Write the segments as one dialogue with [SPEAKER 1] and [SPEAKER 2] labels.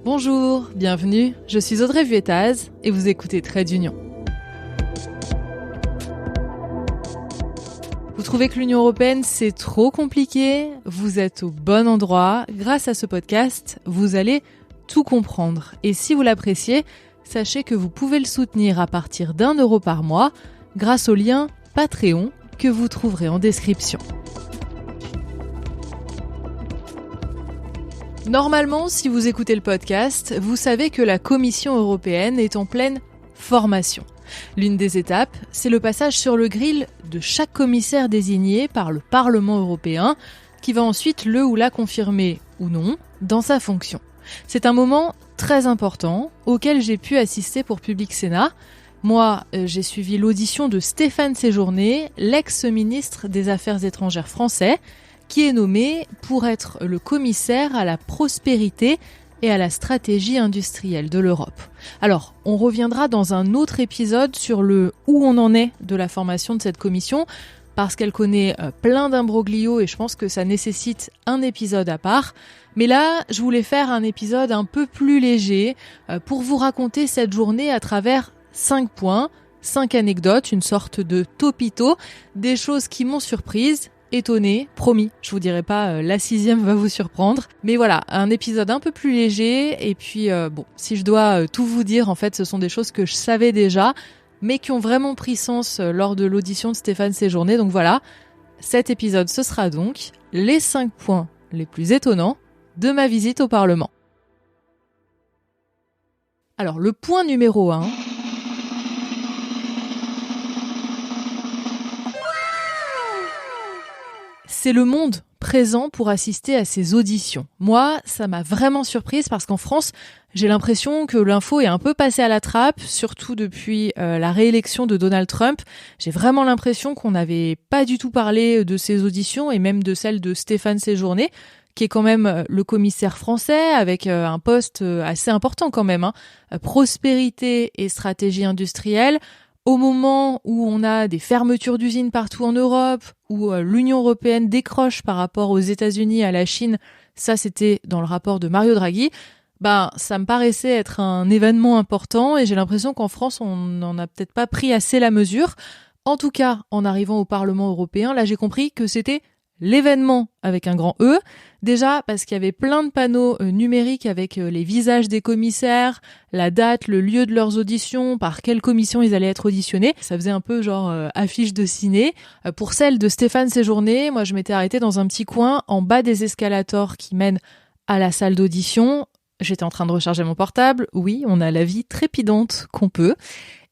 [SPEAKER 1] Bonjour, bienvenue, je suis Audrey Vuettaz et vous écoutez Trait d'Union. Vous trouvez que l'Union européenne c'est trop compliqué? Vous êtes au bon endroit. Grâce à ce podcast, vous allez tout comprendre. Et si vous l'appréciez, sachez que vous pouvez le soutenir à partir d'€1 par mois grâce au lien Patreon que vous trouverez en description. Normalement, si vous écoutez le podcast, vous savez que la Commission européenne est en pleine formation. L'une des étapes, c'est le passage sur le grill de chaque commissaire désigné par le Parlement européen, qui va ensuite le ou la confirmer ou non dans sa fonction. C'est un moment très important auquel j'ai pu assister pour Public Sénat. Moi, j'ai suivi l'audition de Stéphane Séjourné, l'ex-ministre des Affaires étrangères français, qui est nommé pour être le commissaire à la prospérité et à la stratégie industrielle de l'Europe. Alors, on reviendra dans un autre épisode sur le où on en est de la formation de cette commission, parce qu'elle connaît plein d'imbroglios et je pense que ça nécessite un épisode à part. Mais là, je voulais faire un épisode un peu plus léger pour vous raconter cette journée à travers 5 points, 5 anecdotes, une sorte de topito, des choses qui m'ont surprise, étonnée, promis, je vous dirai pas la 6e va vous surprendre, mais voilà, un épisode un peu plus léger, et puis si je dois tout vous dire, en fait ce sont des choses que je savais déjà, mais qui ont vraiment pris sens lors de l'audition de Stéphane Séjourné, donc voilà, cet épisode ce sera donc les 5 points les plus étonnants de ma visite au Parlement. Alors le point numéro 1... c'est le monde présent pour assister à ces auditions. Moi, ça m'a vraiment surprise parce qu'en France, j'ai l'impression que l'info est un peu passée à la trappe, surtout depuis la réélection de Donald Trump. J'ai vraiment l'impression qu'on n'avait pas du tout parlé de ces auditions et même de celle de Stéphane Séjourné, qui est quand même le commissaire français avec un poste assez important quand même, prospérité et stratégie industrielle. Au moment où on a des fermetures d'usines partout en Europe, où l'Union européenne décroche par rapport aux États-Unis, à la Chine, ça c'était dans le rapport de Mario Draghi, ça me paraissait être un événement important et j'ai l'impression qu'en France on n'en a peut-être pas pris assez la mesure. En tout cas, en arrivant au Parlement européen, là j'ai compris que c'était l'événement avec un grand E, déjà parce qu'il y avait plein de panneaux numériques avec les visages des commissaires, la date, le lieu de leurs auditions, par quelle commission ils allaient être auditionnés. Ça faisait un peu genre affiche de ciné. Pour celle de Stéphane Séjourné, moi je m'étais arrêtée dans un petit coin en bas des escalators qui mènent à la salle d'audition. J'étais en train de recharger mon portable. Oui, on a la vie trépidante qu'on peut.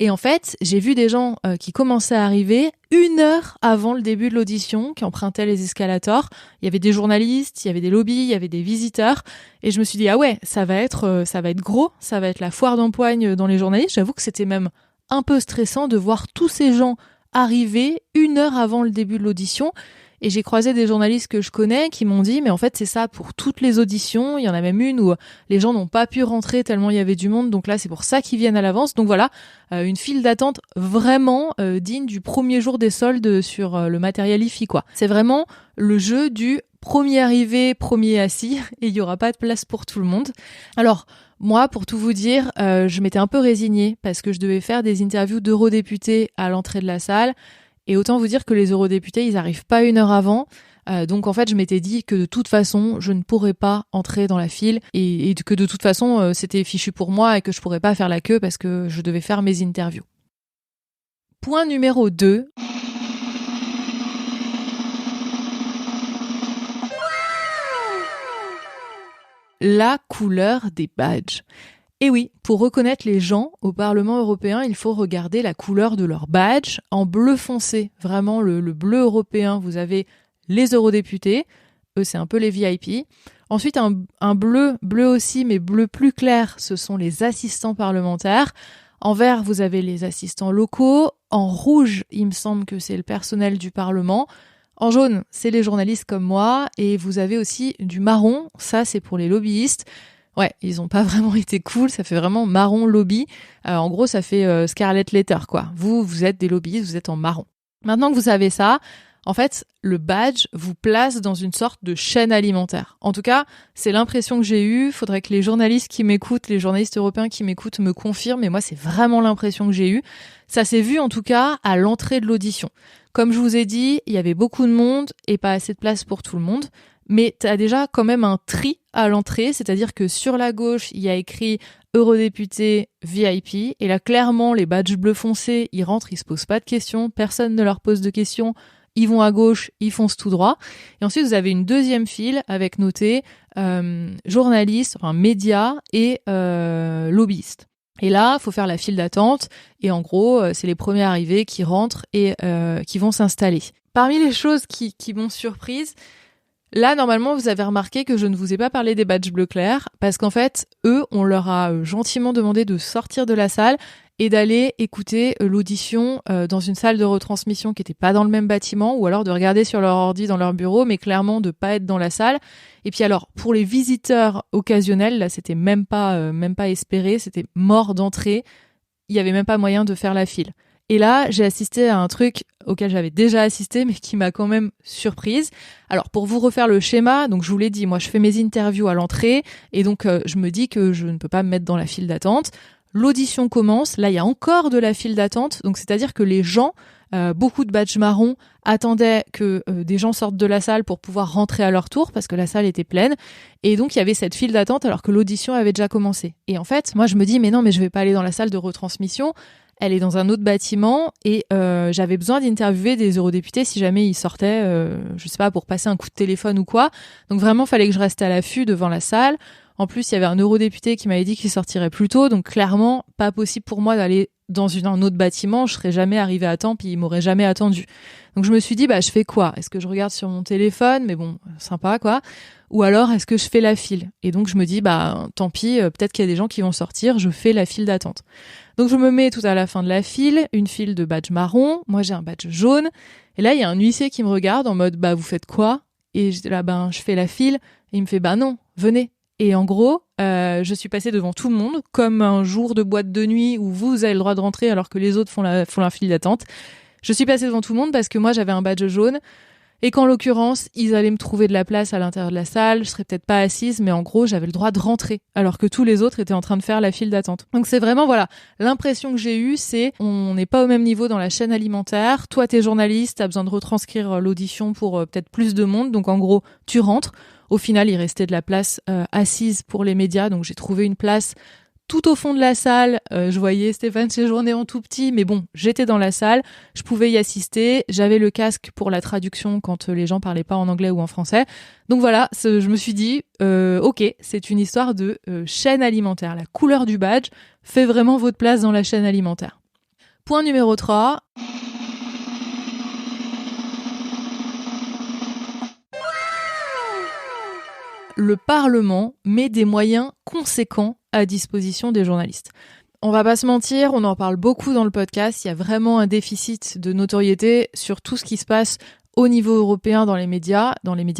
[SPEAKER 1] Et en fait, j'ai vu des gens qui commençaient à arriver 1 heure avant le début de l'audition, qui empruntaient les escalators. Il y avait des journalistes, il y avait des lobbies, il y avait des visiteurs. Et je me suis dit, ah ouais, ça va être gros, ça va être la foire d'empoigne dans les journalistes. J'avoue que c'était même un peu stressant de voir tous ces gens arriver 1 heure avant le début de l'audition. Et j'ai croisé des journalistes que je connais qui m'ont dit, mais en fait c'est ça pour toutes les auditions, il y en a même une où les gens n'ont pas pu rentrer tellement il y avait du monde, donc là c'est pour ça qu'ils viennent à l'avance. Donc voilà, une file d'attente vraiment digne du premier jour des soldes sur le matériel IFI quoi. C'est vraiment le jeu du premier arrivé, premier assis, et il y aura pas de place pour tout le monde. Alors moi, pour tout vous dire, je m'étais un peu résignée parce que je devais faire des interviews d'eurodéputés à l'entrée de la salle. Et autant vous dire que les eurodéputés, ils arrivent pas 1 heure avant. Donc en fait, je m'étais dit que de toute façon, je ne pourrais pas entrer dans la file et que de toute façon, c'était fichu pour moi et que je pourrais pas faire la queue parce que je devais faire mes interviews. Point numéro 2. La couleur des badges. Et oui, pour reconnaître les gens au Parlement européen, il faut regarder la couleur de leur badge en bleu foncé. Vraiment, le bleu européen, vous avez les eurodéputés, eux c'est un peu les VIP. Ensuite, un bleu aussi, mais bleu plus clair, ce sont les assistants parlementaires. En vert, vous avez les assistants locaux. En rouge, il me semble que c'est le personnel du Parlement. En jaune, c'est les journalistes comme moi. Et vous avez aussi du marron, ça c'est pour les lobbyistes. Ouais, ils ont pas vraiment été cool, ça fait vraiment marron lobby. En gros, ça fait Scarlet Letter, quoi. Vous êtes des lobbyistes, vous êtes en marron. Maintenant que vous savez ça, En fait, le badge vous place dans une sorte de chaîne alimentaire. En tout cas, c'est l'impression que j'ai eue. Faudrait que les journalistes qui m'écoutent, les journalistes européens qui m'écoutent me confirment, mais moi, c'est vraiment l'impression que j'ai eue. Ça s'est vu, en tout cas, à l'entrée de l'audition. Comme je vous ai dit, il y avait beaucoup de monde et pas assez de place pour tout le monde. Mais tu as déjà quand même un tri à l'entrée, c'est-à-dire que sur la gauche, il y a écrit eurodéputé VIP, et là, clairement, les badges bleu foncé, ils rentrent, ils se posent pas de questions, personne ne leur pose de questions, ils vont à gauche, ils foncent tout droit. Et ensuite, vous avez une deuxième file avec noté journalistes, enfin médias et lobbyistes. Et là, il faut faire la file d'attente, et en gros, c'est les premiers arrivés qui rentrent et qui vont s'installer. Parmi les choses qui m'ont surprise, là, normalement, vous avez remarqué que je ne vous ai pas parlé des badges bleu clair, parce qu'en fait, eux, on leur a gentiment demandé de sortir de la salle et d'aller écouter l'audition dans une salle de retransmission qui n'était pas dans le même bâtiment, ou alors de regarder sur leur ordi dans leur bureau, mais clairement de pas être dans la salle. Et puis alors, pour les visiteurs occasionnels, là, c'était même pas espéré, c'était mort d'entrée. Il y avait même pas moyen de faire la file. Et là, j'ai assisté à un truc auquel j'avais déjà assisté, mais qui m'a quand même surprise. Alors, pour vous refaire le schéma, donc je vous l'ai dit, moi je fais mes interviews à l'entrée, et donc je me dis que je ne peux pas me mettre dans la file d'attente. L'audition commence, là il y a encore de la file d'attente, donc c'est-à-dire que les gens, beaucoup de badges marrons, attendaient que des gens sortent de la salle pour pouvoir rentrer à leur tour, parce que la salle était pleine, et donc il y avait cette file d'attente alors que l'audition avait déjà commencé. Et en fait, moi je me dis, mais non, mais je vais pas aller dans la salle de retransmission, elle est dans un autre bâtiment, et j'avais besoin d'interviewer des eurodéputés si jamais ils sortaient, je sais pas, pour passer un coup de téléphone ou quoi. Donc vraiment, fallait que je reste à l'affût devant la salle. En plus, il y avait un eurodéputé qui m'avait dit qu'il sortirait plus tôt, donc clairement, pas possible pour moi d'aller dans un autre bâtiment, je serais jamais arrivée à temps, puis il m'aurait jamais attendu. Donc je me suis dit, je fais quoi ? Est-ce que je regarde sur mon téléphone ? Mais bon, sympa quoi. Ou alors, est-ce que je fais la file ? Et donc je me dis, tant pis, peut-être qu'il y a des gens qui vont sortir, je fais la file d'attente. Donc je me mets tout à la fin de la file, une file de badge marron, moi j'ai un badge jaune, et là il y a un huissier qui me regarde en mode, vous faites quoi ? Et j'étais là, je fais la file, et il me fait, non, venez. Et en gros, je suis passée devant tout le monde, comme un jour de boîte de nuit où vous avez le droit de rentrer alors que les autres font la file d'attente. Je suis passée devant tout le monde parce que moi, j'avais un badge jaune et qu'en l'occurrence, ils allaient me trouver de la place à l'intérieur de la salle. Je serais peut-être pas assise, mais en gros, j'avais le droit de rentrer alors que tous les autres étaient en train de faire la file d'attente. Donc c'est vraiment, l'impression que j'ai eue, c'est on n'est pas au même niveau dans la chaîne alimentaire. Toi, t'es journaliste, t'as besoin de retranscrire l'audition pour peut-être plus de monde. Donc en gros, tu rentres. Au final, il restait de la place assise pour les médias, donc j'ai trouvé une place tout au fond de la salle. Je voyais Stéphane Séjourné en tout petit, mais bon, j'étais dans la salle, je pouvais y assister, j'avais le casque pour la traduction quand les gens parlaient pas en anglais ou en français. Donc voilà, je me suis dit, ok, c'est une histoire de chaîne alimentaire. La couleur du badge fait vraiment votre place dans la chaîne alimentaire. Point numéro 3. Le Parlement met des moyens conséquents à disposition des journalistes. On va pas se mentir, on en parle beaucoup dans le podcast, il y a vraiment un déficit de notoriété sur tout ce qui se passe au niveau européen dans les médias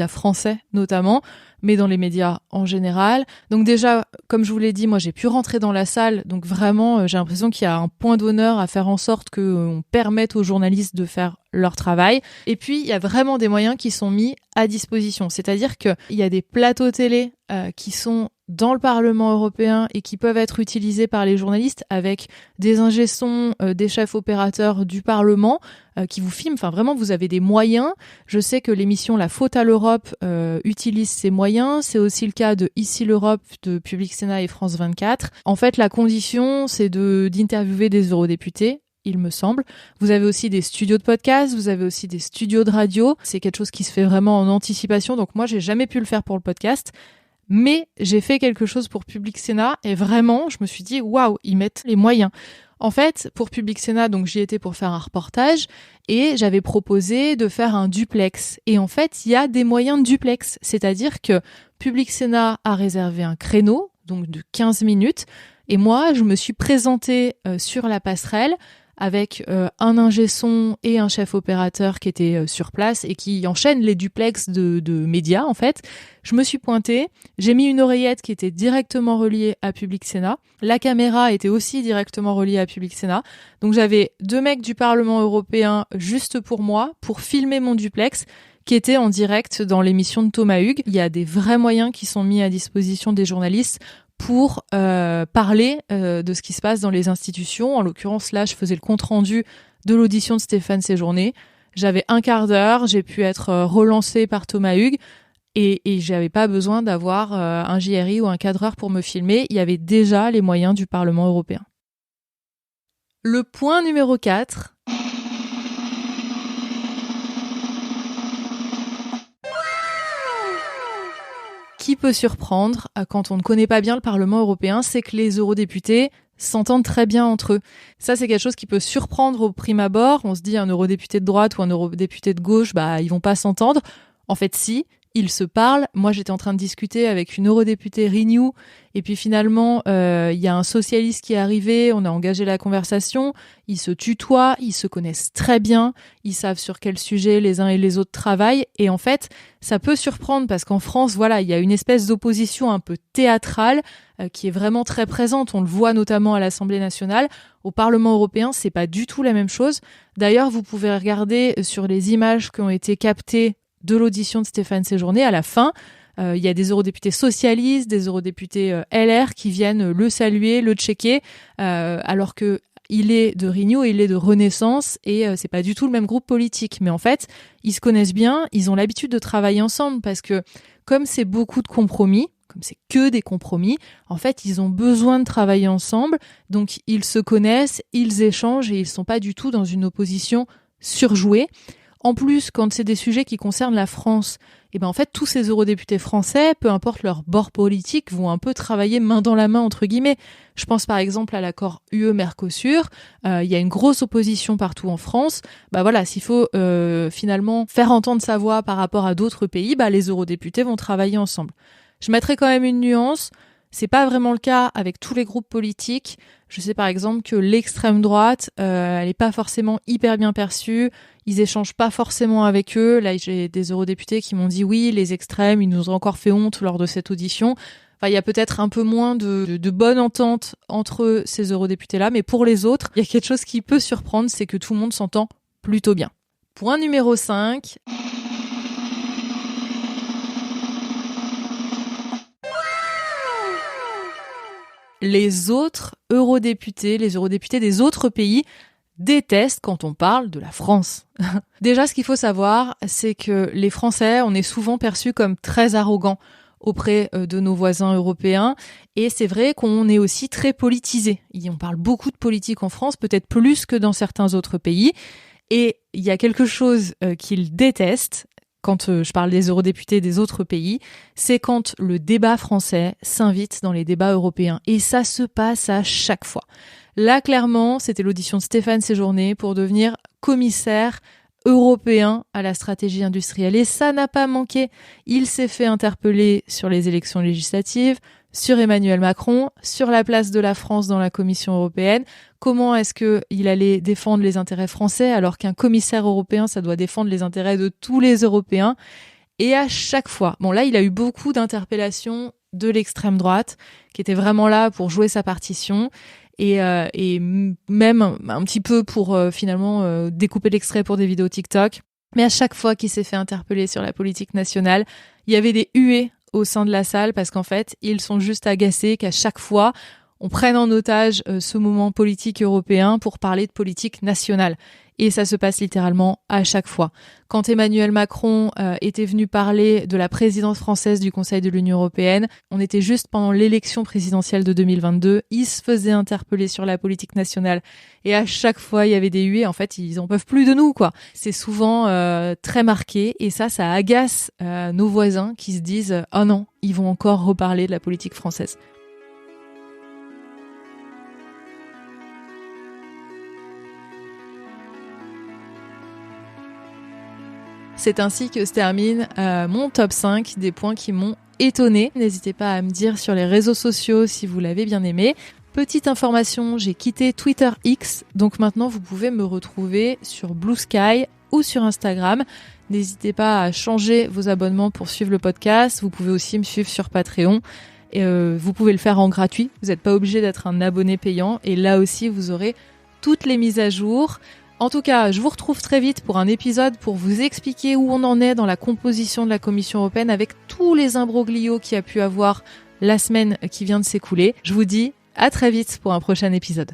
[SPEAKER 1] français notamment, mais dans les médias en général. Donc déjà, comme je vous l'ai dit, moi j'ai pu rentrer dans la salle, donc vraiment j'ai l'impression qu'il y a un point d'honneur à faire en sorte qu'on permette aux journalistes de faire leur travail. Et puis il y a vraiment des moyens qui sont mis à disposition, c'est-à-dire qu'il y a des plateaux télé qui sont dans le Parlement européen et qui peuvent être utilisés par les journalistes avec des ingé-sons, des chefs opérateurs du Parlement qui vous filment. Enfin, vraiment, vous avez des moyens. Je sais que l'émission La Faute à l'Europe utilise ces moyens. C'est aussi le cas de Ici l'Europe de Public Sénat et France 24. En fait, la condition, c'est d'interviewer des eurodéputés, il me semble. Vous avez aussi des studios de podcast, vous avez aussi des studios de radio. C'est quelque chose qui se fait vraiment en anticipation. Donc moi, j'ai jamais pu le faire pour le podcast. Mais j'ai fait quelque chose pour Public Sénat et vraiment, je me suis dit, waouh, ils mettent les moyens. En fait, pour Public Sénat, donc j'y étais pour faire un reportage et j'avais proposé de faire un duplex. Et en fait, il y a des moyens de duplex. C'est-à-dire que Public Sénat a réservé un créneau, donc de 15 minutes. Et moi, je me suis présentée sur la passerelle avec un ingé son et un chef opérateur qui étaient sur place et qui enchaînent les duplex de médias en fait. Je me suis pointée, j'ai mis une oreillette qui était directement reliée à Public Sénat. La caméra était aussi directement reliée à Public Sénat. Donc j'avais 2 mecs du Parlement européen juste pour moi, pour filmer mon duplex, qui était en direct dans l'émission de Thomas Hugues. Il y a des vrais moyens qui sont mis à disposition des journalistes pour parler de ce qui se passe dans les institutions. En l'occurrence, là, je faisais le compte-rendu de l'audition de Stéphane Séjourné. J'avais un quart d'heure, j'ai pu être relancée par Thomas Hugues et j'avais pas besoin d'avoir un JRI ou un cadreur pour me filmer. Il y avait déjà les moyens du Parlement européen. Le point numéro 4... qui peut surprendre quand on ne connaît pas bien le Parlement européen, c'est que les eurodéputés s'entendent très bien entre eux. Ça, c'est quelque chose qui peut surprendre au prime abord. On se dit un eurodéputé de droite ou un eurodéputé de gauche, ils vont pas s'entendre. En fait, si, ils se parlent. Moi, j'étais en train de discuter avec une eurodéputée Renew et puis finalement, il y a un socialiste qui est arrivé, on a engagé la conversation, ils se tutoient, ils se connaissent très bien, ils savent sur quel sujet les uns et les autres travaillent et en fait, ça peut surprendre parce qu'en France, voilà, il y a une espèce d'opposition un peu théâtrale qui est vraiment très présente, on le voit notamment à l'Assemblée nationale. Au Parlement européen, c'est pas du tout la même chose. D'ailleurs, vous pouvez regarder sur les images qui ont été captées de l'audition de Stéphane Séjourné, à la fin, il y a des eurodéputés socialistes, des eurodéputés LR qui viennent le saluer, le checker, alors que il est de Renew, il est de Renaissance et c'est pas du tout le même groupe politique. Mais en fait, ils se connaissent bien, ils ont l'habitude de travailler ensemble parce que comme c'est beaucoup de compromis, comme c'est que des compromis, en fait, ils ont besoin de travailler ensemble. Donc, ils se connaissent, ils échangent et ils sont pas du tout dans une opposition surjouée. En plus, quand c'est des sujets qui concernent la France, en fait, tous ces eurodéputés français, peu importe leur bord politique, vont un peu travailler main dans la main, entre guillemets. Je pense par exemple à l'accord UE-Mercosur. Il y a une grosse opposition partout en France. S'il faut finalement faire entendre sa voix par rapport à d'autres pays, les eurodéputés vont travailler ensemble. Je mettrai quand même une nuance. C'est pas vraiment le cas avec tous les groupes politiques. Je sais par exemple que l'extrême droite, elle est pas forcément hyper bien perçue. Ils échangent pas forcément avec eux. Là, j'ai des eurodéputés qui m'ont dit oui, les extrêmes, ils nous ont encore fait honte lors de cette audition. Enfin, il y a peut-être un peu moins de bonne entente entre ces eurodéputés-là, mais pour les autres, il y a quelque chose qui peut surprendre, c'est que tout le monde s'entend plutôt bien. Point numéro 5. Les autres eurodéputés, les eurodéputés des autres pays détestent quand on parle de la France. Déjà, ce qu'il faut savoir, c'est que les Français, on est souvent perçus comme très arrogants auprès de nos voisins européens. Et c'est vrai qu'on est aussi très politisé. On parle beaucoup de politique en France, peut-être plus que dans certains autres pays. Et il y a quelque chose qu'ils détestent, quand je parle des eurodéputés des autres pays, c'est quand le débat français s'invite dans les débats européens. Et ça se passe à chaque fois. Là, clairement, c'était l'audition de Stéphane Séjourné pour devenir commissaire européen à la stratégie industrielle. Et ça n'a pas manqué. Il s'est fait interpeller sur les élections législatives, sur Emmanuel Macron, sur la place de la France dans la Commission européenne. Comment est-ce qu'il allait défendre les intérêts français alors qu'un commissaire européen, ça doit défendre les intérêts de tous les Européens. Et à chaque fois, là, il a eu beaucoup d'interpellations de l'extrême droite qui étaient vraiment là pour jouer sa partition. Et même un petit peu pour finalement découper l'extrait pour des vidéos TikTok. Mais à chaque fois qu'il s'est fait interpeller sur la politique nationale, il y avait des huées au sein de la salle parce qu'en fait, ils sont juste agacés qu'à chaque fois, on prenne en otage ce moment politique européen pour parler de politique nationale. Et ça se passe littéralement à chaque fois. Quand Emmanuel Macron était venu parler de la présidence française du Conseil de l'Union européenne, on était juste pendant l'élection présidentielle de 2022, il se faisait interpeller sur la politique nationale. Et à chaque fois, il y avait des huées. En fait, ils en peuvent plus de nous, quoi. C'est souvent très marqué. Et ça agace nos voisins qui se disent « Oh non, ils vont encore reparler de la politique française ». C'est ainsi que se termine mon top 5 des points qui m'ont étonnée. N'hésitez pas à me dire sur les réseaux sociaux si vous l'avez bien aimé. Petite information, j'ai quitté Twitter X, donc maintenant vous pouvez me retrouver sur Blue Sky ou sur Instagram. N'hésitez pas à changer vos abonnements pour suivre le podcast. Vous pouvez aussi me suivre sur Patreon. Et vous pouvez le faire en gratuit. Vous n'êtes pas obligé d'être un abonné payant. Et là aussi, vous aurez toutes les mises à jour. En tout cas, je vous retrouve très vite pour un épisode pour vous expliquer où on en est dans la composition de la Commission européenne avec tous les imbroglios qu'il y a pu avoir la semaine qui vient de s'écouler. Je vous dis à très vite pour un prochain épisode.